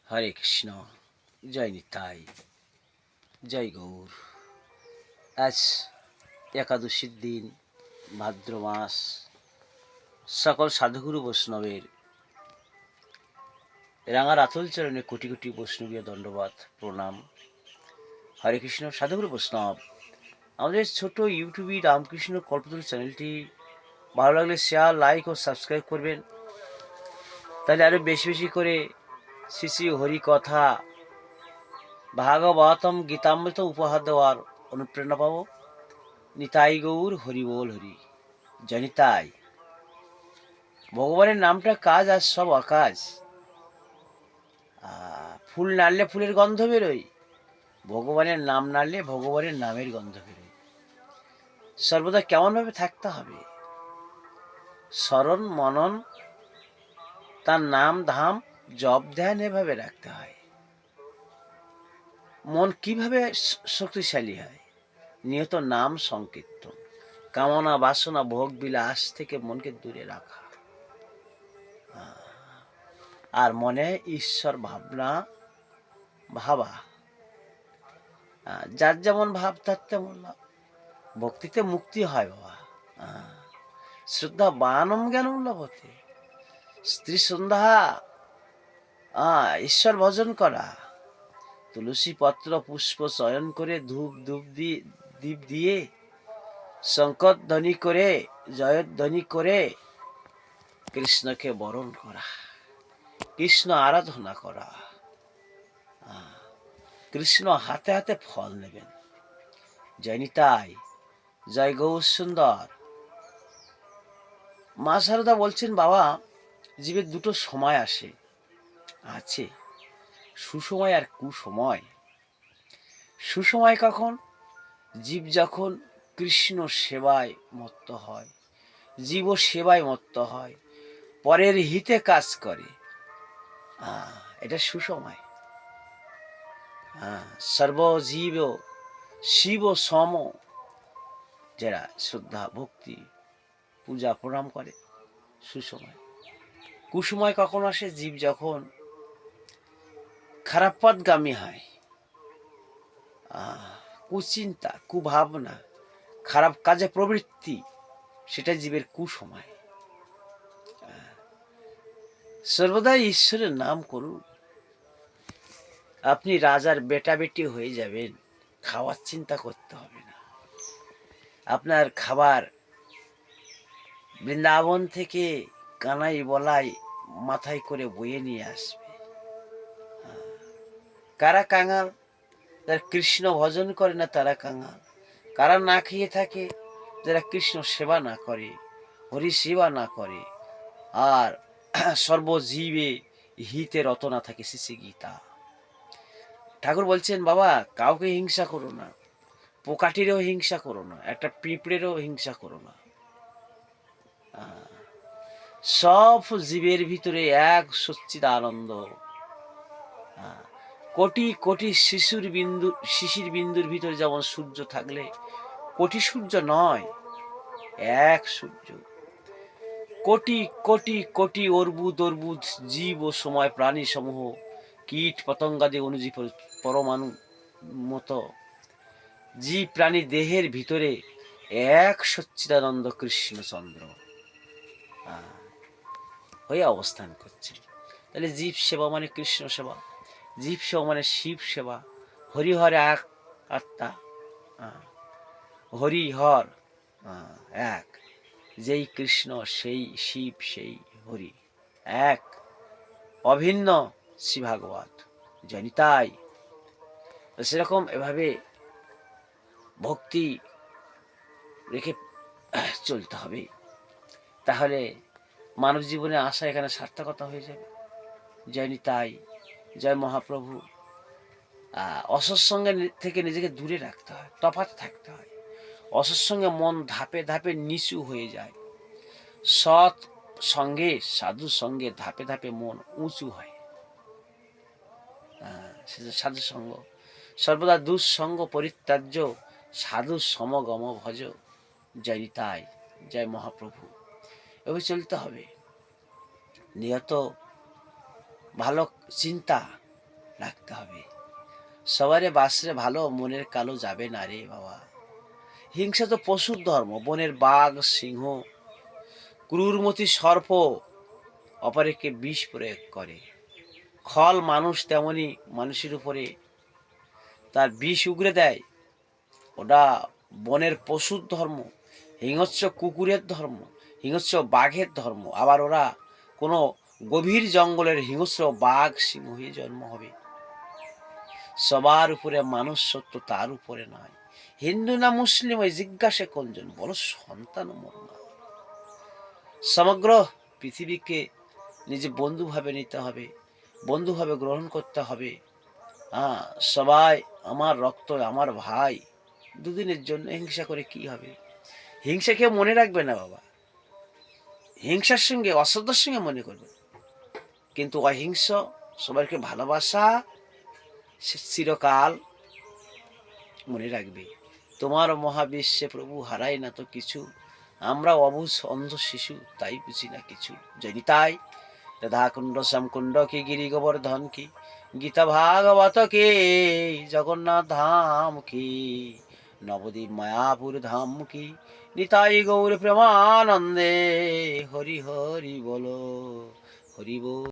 হরে কৃষ্ণ। জয় নিতাই, জয় গৌর। আজ একাদশীর দিন, ভাদ্র মাস। সকল সাধুগুরু বৈষ্ণবের রাঙার আতল চরণে কোটি কোটি বৈষ্ণবীয় দণ্ডবাদ প্রণাম। হরে কৃষ্ণ। সাধুগুরু বৈষ্ণব, আমাদের ছোট ইউটিউবে রামকৃষ্ণ কল্পতরু চ্যানেলটি ভালো লাগলে শেয়ার, লাইক ও সাবস্ক্রাইব করবেন। তাহলে আরও বেশি বেশি করে শ্রী শ্রী হরি কথা, ভাগবতম, গীতামৃত উপহার দেওয়ার অনুপ্রেরণা পাবো। নিতাই গৌর, হরি বল হরি। জনিতাই। ভগবানের নামটা কাজ আর সব অকাজ। ফুল নাড়লে ফুলের গন্ধ বেরোয়, ভগবানের নাম নাড়লে ভগবানের নামের গন্ধ বেরোয়। সর্বদা কেমনভাবে থাকতে হবে? স্মরণ মনন, তার নাম ধাম জপ ধ্যান এভাবে রাখতে হয়। মন কিভাবে শক্তিশালী হয়? নিয়ত নাম সংকীর্তন, কামনা বাসনা ভোগ বিলাস থেকে মনকে দূরে রাখা, আর মনে ঈশ্বর ভাবনা ভাবা। যার যেমন ভাব তার তেমন লাভ। ভক্তিতে মুক্তি হয় বাবা। শ্রদ্ধা বানম জ্ঞানম লভতে। স্ত্রী সন্ধ্যা, ঈশ্বর ভজন করা, তুলসী পত্র পুষ্প চয়ন করে দীপ দিয়ে শঙ্করধ্বনি করে জয়ধ্বনি করে কৃষ্ণকে বরণ করা, কৃষ্ণ আরাধনা করা। কৃষ্ণ হাতে হাতে ফল নেবেন। জয় নিতাই, জয় গৌর সুন্দর। মা শারদা বলছেন, বাবা, জীবের দুটো সময় আছে, সুসময় আর কুসময়। সুসময় কখন? জীব যখন কৃষ্ণ সেবায় মত্ত হয়, জীব সেবায় মত্ত হয়, পরের হিতে কাজ করে, এটা সুসময়। সর্বজীব শিব সম, যারা শ্রদ্ধা ভক্তি পূজা প্রণাম করে, সুসময়। কুসময় কখন আসে? জীব যখন খারাপ পথগামী হয়, কুচিন্তা কুভাবনা খারাপ কাজে প্রবৃত্তি, সেটা জীবের কুসময়। সর্বদাই ঈশ্বরের নাম করুন। আপনি রাজার বেটা বেটি হয়ে যাবেন, খাওয়ার চিন্তা করতে হবে না। আপনার খাবার বৃন্দাবন থেকে কানাই বলাই মাথায় করে বয়ে নিয়ে আসবে। কারা কাঙাল? যারা কৃষ্ণ ভজন করে না তারা কাঙাল। কারা না খেয়ে থাকে? যারা কৃষ্ণ সেবা না করে, হরি সেবা না করে, আর সর্বজীবে হিতে রত না থাকে। শ্রী গীতা। ঠাকুর বলছেন, বাবা, কাউকে হিংসা করো না, পোকাটিরও হিংসা করো না, একটা পিঁপড়েরও হিংসা করো না। সব জীবের ভিতরে এক সচ্চিদানন্দ। কোটি কোটি শিশির বিন্দুর ভিতরে যেমন সূর্য থাকলে কোটি সূর্য নয়, এক সূর্য। কোটি কোটি কোটি অর্বুদ জীব ও সময় প্রাণী সমূহ, কীট পতঙ্গাদি অনুজীব পরমাণু মতো জীব প্রাণী দেহের ভিতরে এক সচ্চিদানন্দ কৃষ্ণচন্দ্র হয়ে অবস্থান করছে। তাহলে জীব সেবা মানে কৃষ্ণ সেবা, জীব সেবা মানে শিব সেবা। হরিহর এক আত্মা, হরিহর এক, যেই কৃষ্ণ সেই শিব সেই হরি, এক অভিন্ন শ্রী ভাগবত। জনিতাই। সেরকম এভাবে ভক্তি রেখে চলতে হবে, তাহলে মানব জীবনে আসা এখানে সার্থকতা হয়ে যাবে। জয় নিতাই, জয় মহাপ্রভু। অসৎসঙ্গে থেকে নিজেকে দূরে রাখতে হয়, তফাৎ থাকতে হয়। অসৎসঙ্গে মন ধাপে ধাপে নিচু হয়ে যায়, সৎ সঙ্গে সাধু সঙ্গে ধাপে ধাপে মন উঁচু হয়। সাধু সঙ্গ সর্বদা দুঃসঙ্গ পরিত্যাজ্য, সাধু সমগম ভজ। জয় নিতাই, জয় মহাপ্রভু। এভাবে চলতে হবে। নিয়ত ভালো চিন্তা, রাখতে হবে। সবারে বাসরে ভালো, মনের কালো যাবে না রে বাবা। হিংসা তো পশুর ধর্ম। বনের বাঘ, সিংহ, ক্রূরমতি সর্প অপরকে বিষ প্রয়োগ করে। খল মানুষ তেমনি মানুষের উপরে তার বিষ উগরে দেয়। ওটা বনের পশুর ধর্ম, হিংস্র কুকুরের ধর্ম, হিংস্র বাঘের ধর্ম। আবার ওরা কোনো গভীর জঙ্গলের হিংস্র বাঘ সিংহ হয়ে জন্ম হবে। সবার উপরে মানুষ সত্য, তার উপরে নয়। হিন্দু না মুসলিম ওই জিজ্ঞাসা কোনজন, বলো সন্তান মর না। সমগ্র পৃথিবীকে নিজে বন্ধুভাবে নিতে হবে, বন্ধুভাবে গ্রহণ করতে হবে। হ্যাঁ, সবাই আমার রক্ত, আমার ভাই। দুদিনের জন্য হিংসা করে কি হবে? হিংসা কেউ মনে রাখবে না বাবা। হিংসার সঙ্গে, অশ্রদ্ধার সঙ্গে মনে করবে, কিন্তু অহিংস সবাইকে ভালোবাসা চিরকাল মনে রাখবে। তোমার মহাবিশ্বে প্রভু হারাই না তো কিছু, আমরা অবুঝ অন্ধ শিশু, তাই বুঝি না কিছু। যদি তাই রাধাকুণ্ড শ্যামকুণ্ড কি, গিরি গোবর্ধন কি, গীতা ভাগবত কি, জগন্নাথ ধাম কি, নবদ্বীপ মায়াপুর ধাম কি, নিতাই গৌর প্রেমানন্দে, হরি হরি বলো, হরি বল।